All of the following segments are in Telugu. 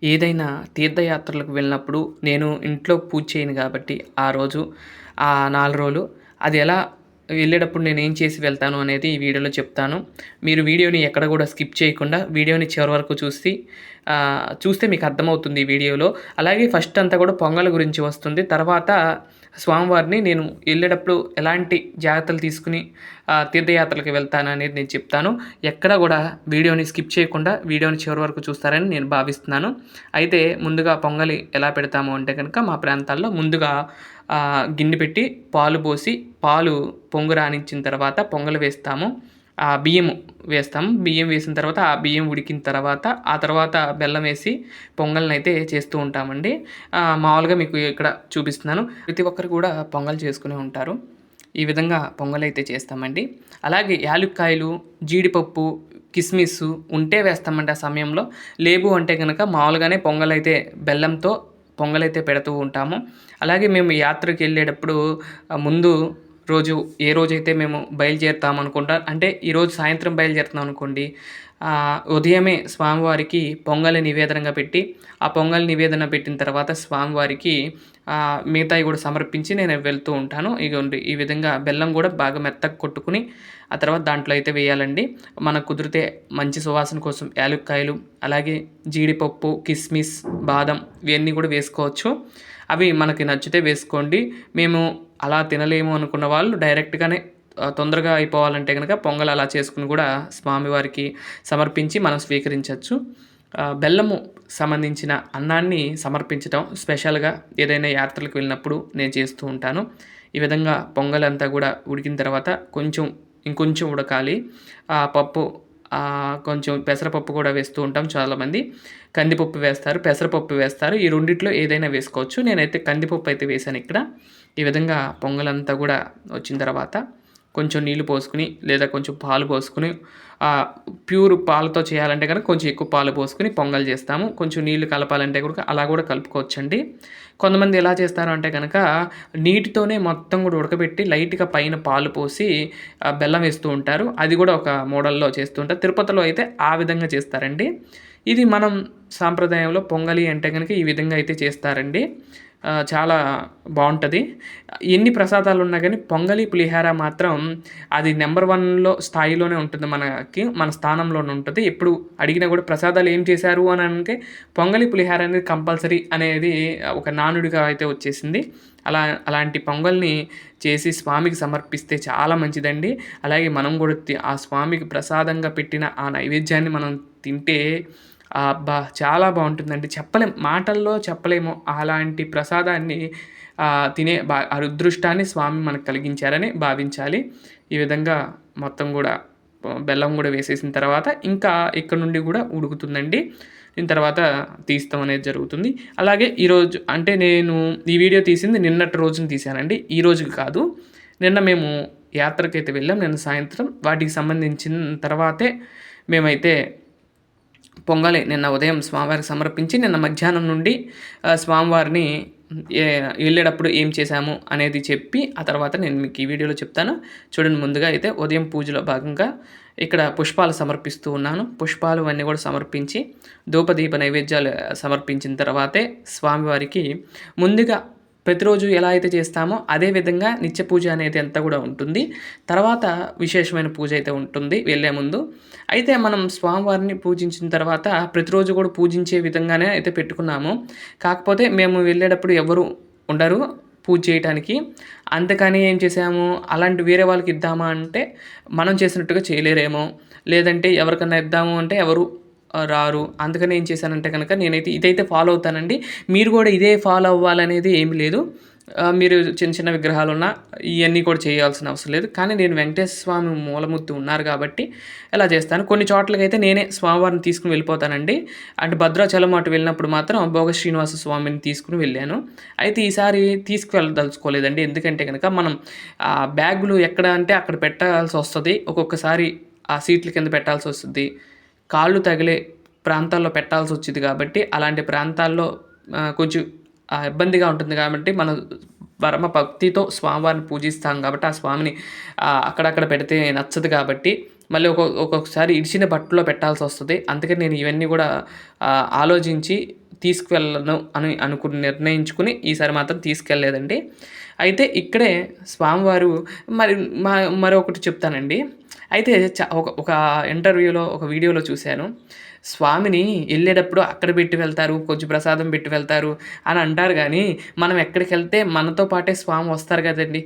ఏదైనా తీర్థయాత్రలకు వెళ్ళినప్పుడు నేను ఇంట్లో పూజ చేయను గాబట్టి, ఆ రోజు 4 రోజులు అది ఎలా వెళ్ళేటప్పుడు నేనేం చేసి వెళ్తాను అనేది ఈ వీడియోలో చెప్తాను. మీరు వీడియోని ఎక్కడ గూడా స్కిప్ చేయకుండా వీడియోని చివరి వరకు చూస్తే మీకు అర్థమవుతుంది ఈ వీడియోలో. అలాగే ఫస్ట్ అంతా గూడా పొంగల్ గురించి వస్తుంది. తర్వాత స్వామివారిని నేను ఎళ్ళేటప్పుడు ఎలాంటి జాగ్రత్తలు తీసుకొని తీర్థయాత్రలకు వెళ్తాననేది నేను చెప్తాను. ఎక్కడ గూడా వీడియోని స్కిప్ చేయకుండా వీడియోని చివరి వరకు చూస్తారని నేను భావిస్తున్నాను. అయితే ముందుగా పొంగలి ఎలా పెడతాము అంటే గనక మా ప్రాంతాల్లో ముందుగా గిన్నె పెట్టి పాలు పోసి, పాలు పొంగు రానించిన తర్వాత పొంగలి వేస్తాము. బియ్యము వేస్తాము. బియ్యం వేసిన తర్వాత ఆ బియ్యం ఉడికిన తర్వాత, ఆ తర్వాత బెల్లం వేసి పొంగల్నయితే చేస్తూ ఉంటామండి. మామూలుగా మీకు ఇక్కడ చూపిస్తున్నాను. ప్రతి ఒక్కరు కూడా పొంగల్ చేసుకునే ఉంటారు. ఈ విధంగా పొంగలైతే చేస్తామండి. అలాగే యాలుక్కాయలు, జీడిపప్పు, కిస్మిసు ఉంటే వేస్తామండి ఆ సమయంలో. లేవు అంటే గనక మామూలుగానే పొంగలైతే బెల్లంతో పొంగలైతే పెడుతూ ఉంటాము. అలాగే మేము యాత్రకెళ్ళేటప్పుడు ముందు రోజు ఏ రోజైతే మేము బయలుదేరుతామనుకుంటా అంటే ఈరోజు సాయంత్రం బయలుదేరుతున్నాం అనుకోండి, ఉదయమే స్వామివారికి పొంగలి నివేదనగా పెట్టి, ఆ పొంగల్ నివేదన పెట్టిన తర్వాత స్వామివారికి మిగతాయి కూడా సమర్పించి నేను వెళ్తూ ఉంటాను. ఇగోండి ఈ విధంగా బెల్లం కూడా బాగా మెత్తగా కొట్టుకొని, ఆ తర్వాత దాంట్లో అయితే వేయాలండి. మనకు కుదిరితే మంచి సువాసన కోసం యాలుక్కాయలు, అలాగే జీడిపప్పు, కిస్మిస్, బాదం ఇవన్నీ కూడా వేసుకోవచ్చు. అవి మనకి నచ్చితే వేసుకోండి. మేము అలా తినలేము అనుకున్న వాళ్ళు డైరెక్ట్‌గానే తొందరగా అయిపోవాలంటే గనక పొంగల్ అలా చేసుకొని కూడా స్వామివారికి సమర్పించి మనం స్వీకరించొచ్చు. బెల్లము సంబంధించిన అన్నాన్ని సమర్పించటం స్పెషల్‌గా ఏదైనా యాత్రలకు వెళ్ళినప్పుడు నేను చేస్తూ ఉంటాను. ఈ విధంగా పొంగలంతా గూడా ఉడికిన తర్వాత ఇంకొంచెం ఉడకాలి. పప్పు కొంచెం పెసరపప్పు కూడా వేస్తూ ఉంటాం చాలామంది. కందిపప్పు వేస్తారు, పెసరపప్పు వేస్తారు. ఈ రెండిట్లో ఏదైనా వేసుకోవచ్చు. నేనైతే కందిపప్పు అయితే వేశాను ఇక్కడ. ఈ విధంగా పొంగలంతా గూడా వచ్చిన తర్వాత కొంచెం నీళ్లు పోసుకొని లేదా కొంచెం పాలు పోసుకొని ప్యూర్ పాలతో చేయాలంటే గనక కొంచెం ఎక్కువ పాలు పోసుకొని పొంగల్ చేస్తాము. కొంచెం నీళ్లు కలపాలంటే గనుక అలా కూడా కలుపుకోవచ్చండి. కొంతమంది ఎలా చేస్తారు అంటే గనక నీటితోనే మొత్తం కూడా ఉడకబెట్టి లైట్‌గా పైన పాలు పోసి బెల్లం వేస్తూ ఉంటారు. అది కూడా ఒక మోడల్‌లో చేస్తూ ఉంటారు. తిరుపతిలో అయితే ఆ విధంగా చేస్తారండి. ఇది మనం సాంప్రదాయంలో పొంగలి అంటే గనక ఈ విధంగా అయితే చేస్తారండి. చాలా బావుంటది. ఎన్ని ప్రసాదాలున్నా గానీ పొంగలి, పులిహార మాత్రం అది నంబర్ 1లో స్థాయిలోనే ఉంటుంది మనకి. మన స్థానంలోనే ఉంటది. ఎప్పుడు అడిగినా గూడా ప్రసాదాలు ఏం చేశారు అని అంటే పొంగలి, పులిహార అనేది కంపల్సరీ అనేది ఒక నానుడిగా అయితే వచ్చేసింది. అలాంటి పొంగల్‌ని చేసి స్వామికి సమర్పిస్తే చాలా మంచిదండి. అలాగే మనం గూడా ఆ స్వామికి ప్రసాదంగా పెట్టిన ఆ నైవేద్యాన్ని మనం తింటే అబ్బా! చాలా బావుంటుందండి. మాటల్లో చెప్పలేము. అలాంటి ప్రసాదాన్ని తినే అదృష్టాన్ని స్వామి మనకు కలిగించారని భావించాలి. ఈ విధంగా మొత్తం గూడా బెల్లం గూడా వేసేసిన తర్వాత ఇంకా ఇక్కడ నుండి గూడా ఉడుకుతుందండి. దీని తర్వాత తీస్తాం అనేది జరుగుతుంది. అలాగే ఈరోజు అంటే నేను ఈ వీడియో తీసింది నిన్నటి రోజున తీశానండి. ఈ రోజుకి కాదు. నిన్న మేము యాత్రకైతే వెళ్ళాం. నిన్న సాయంత్రం వాటికి సంబంధించిన తర్వాతే మేమైతే పొంగలి నిన్న ఉదయం స్వామివారికి సమర్పించి, నిన్న మధ్యాహ్నం నుండి స్వామివారిని ఎ ఎళ్ళేటప్పుడు ఏం చేశాము అనేది చెప్పి, ఆ తర్వాత నేను మీకు ఈ వీడియోలో చెప్తాను. చూడండి ముందుగా అయితే ఉదయం పూజలో భాగంగా ఇక్కడ పుష్పాలు సమర్పిస్తూ ఉన్నాను. పుష్పాలు అన్నీ కూడా సమర్పించి, ధూపదీప నైవేద్యాలు సమర్పించిన తర్వాతే స్వామివారికి ముందుగా ప్రతిరోజు ఎలా అయితే చేస్తామో అదే విధంగా నిత్య పూజ అనేది అంతా కూడా ఉంటుంది. తర్వాత విశేషమైన పూజ అయితే ఉంటుంది వెళ్ళే ముందు. అయితే మనం స్వామివారిని పూజించిన తర్వాత ప్రతిరోజు కూడా పూజించే విధంగానే అయితే పెట్టుకున్నాము. కాకపోతే మేము వెళ్ళేటప్పుడు ఎవరు ఉండరు పూజ చేయటానికి. అందుకని ఏం చేసాము, అలాంటి వేరే వాళ్ళకి ఇద్దామా అంటే మనం చేసినట్టుగా చేయలేరేమో, లేదంటే ఎవరికన్నా ఇద్దాము అంటే ఎవరు రారు. అందుకని ఏం చేశానంటే గనక నేనైతే ఇదైతే ఫాలో అవుతానండి. మీరు కూడా ఇదే ఫాలో అవ్వాలనేది ఏమి లేదు. మీరు చిన్న చిన్న విగ్రహాలున్నా ఇయన్నీ కూడా చేయాల్సిన అవసరం లేదు. కానీ నేను వెంకటేశ్వర స్వామి మూలమూర్తి ఉన్నారు కాబట్టి ఇలా చేస్తాను. కొన్ని చోట్లకైతే నేనే స్వామివారిని తీసుకొని వెళ్ళిపోతానండి. అంటే భద్రాచలం అటు వెళ్ళినప్పుడు మాత్రం భోగ శ్రీనివాస స్వామిని తీసుకొని వెళ్ళాను. అయితే ఈసారి తీసుకువెళ్ళదలుచుకోలేదండి. ఎందుకంటే గనక మనం బ్యాగులు ఎక్కడ అంటే అక్కడ పెట్టాల్సొస్తది. ఒక్కొక్కసారి ఆ సీట్ల కింద పెట్టాల్సొస్తది. కాళ్ళు తగిలే ప్రాంతాల్లో పెట్టాల్సొచ్చిద్ది కాబట్టి, అలాంటి ప్రాంతాల్లో కొంచెం ఇబ్బందిగా ఉంటుంది కాబట్టి, మనం పరమ భక్తితో స్వామివారిని పూజిస్తాం కాబట్టి, ఆ స్వామిని అక్కడక్కడ పెడితే నచ్చదు కాబట్టి, మళ్ళీ ఒక్కొక్కసారి ఇడిచిన బట్టలో పెట్టాల్సొస్తది. అందుకని నేను ఇవన్నీ గూడా ఆలోచించి తీసుకువెళ్ళను అని నిర్ణయించుకొని ఈసారి మాత్రం తీసుకెళ్ళలేదండి. అయితే ఇక్కడే స్వామివారు మరి మరొకటి చెప్తానండి. అయితే ఒక ఇంటర్వ్యూలో, ఒక వీడియోలో చూశాను. స్వామిని ఎళ్ళేటప్పుడు అక్కడ పెట్టి వెళ్తారు, కొంచెం ప్రసాదం పెట్టి వెళ్తారు అని అంటారు గానీ, మనం ఎక్కడికెళ్తే మనతో పాటే స్వామి వస్తారు గదండీ!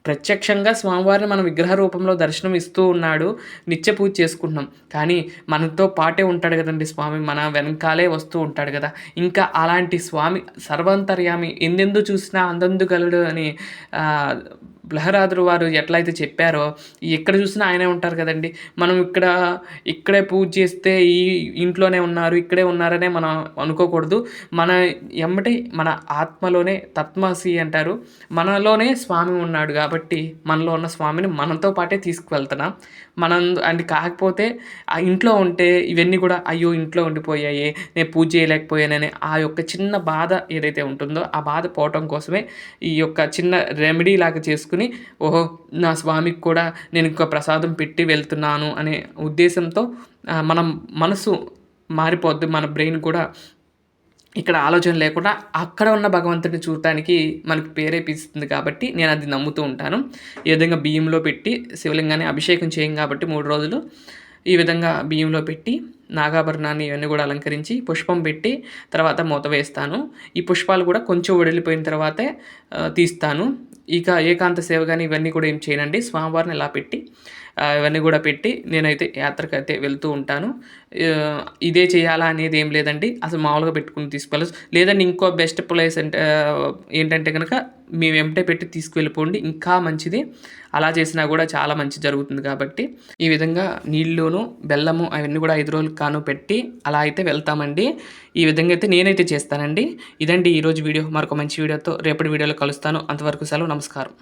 ప్రత్యక్షంగా స్వామివారిని మనం విగ్రహ రూపంలో దర్శనం ఇస్తూ ఉన్నాడు. నిత్య పూజ చేసుకుంటున్నాం. కానీ మనతో పాటే ఉంటాడు గదండీ స్వామి. మన వెనకాలే వస్తూ ఉంటాడు గదా! ఇంకా అలాంటి స్వామి సర్వాంతర్యామి ఎందెందు చూసినా అందందు గలడు అని ఆహ్, ప్రహ్లాదుడు వారు ఎట్లయితే చెప్పారో, ఎక్కడ చూసినా ఆయనే ఉంటారు కదండీ! మనం ఇక్కడే పూజ చేస్తే ఇంట్లోనే ఉన్నారు, ఇక్కడే ఉన్నారనే మనం అనుకోకూడదు. మన ఎమ్మటే మన ఆత్మలోనే తత్మసి అంటారు. మనలోనే స్వామి ఉన్నాడు గాబట్టి, మనలో ఉన్న స్వామిని మనతో పాటే తీసుకువెళ్తున్నాం. అది కాకపోతే ఆ ఇంట్లో ఉంటే ఇవన్నీ గూడా అయ్యో! ఇంట్లో ఉండిపోయాయే, నేను పూజ చేయలేకపోయాననే ఆ యొక్క చిన్న బాధ ఏదైతే ఉంటుందో, ఆ బాధ పోవటం కోసమే ఈ యొక్క చిన్న రెమెడీ లాగా చేసుకొని, ఓహో! నా స్వామికి కూడా నేను ఇంకా ప్రసాదం పెట్టి వెళ్తున్నాను అనే ఉద్దేశంతో మనం మనసు మారిపోద్ది. మన బ్రెయిన్ కూడా ఇక్కడ ఆలోచన లేకుండా అక్కడ ఉన్న భగవంతుడిని చూడటానికి మనకు ప్రేరేపిస్తుంది కాబట్టి నేనది నమ్ముతూ ఉంటాను. ఈ విధంగా బియ్యంలో పెట్టి శివలింగాన్ని అభిషేకం చేయం కాబట్టి 3 రోజులు ఈ విధంగా బియ్యంలో పెట్టి నాగాభరణాన్ని ఇవన్నీ గూడా అలంకరించి, పుష్పం పెట్టి తర్వాత మూత వేస్తాను. ఈ పుష్పాలు గూడా కొంచెం వడిలిపోయిన తర్వాతే తీస్తాను. ఇక ఏకాంత సేవ గాని ఇవన్నీ కూడా ఏం చేయనండి. స్వామివారిని ఇలా పెట్టి ఇవన్నీ గూడా పెట్టి నేనైతే యాత్రకైతే వెళ్తూ ఉంటాను. ఇదే చేయాలా అనేది ఏం లేదండి. అసలు మామూలుగా పెట్టుకొని తీసుకెళ్ళొచ్చు. లేదంటే ఇంకో బెస్ట్ ప్లేస్ అంటే ఏంటంటే గనక మీ వెంటే పెట్టి తీసుకువెళ్ళిపోండి. ఇంకా మంచిది. అలా చేసినా గూడా చాలా మంచి జరుగుతుంది కాబట్టి, ఈ విధంగా నీళ్ళును, బెల్లము అవన్నీ గూడా 5 రోజులకు కాను పెట్టి అలా అయితే వెళ్తామండి. ఈ విధంగా అయితే నేనైతే చేస్తానండి. ఇదండి ఈరోజు వీడియో. మరొక మంచి వీడియోతో రేపటి వీడియోలో కలుస్తాను. అంతవరకు సెలవు. నమస్కారం.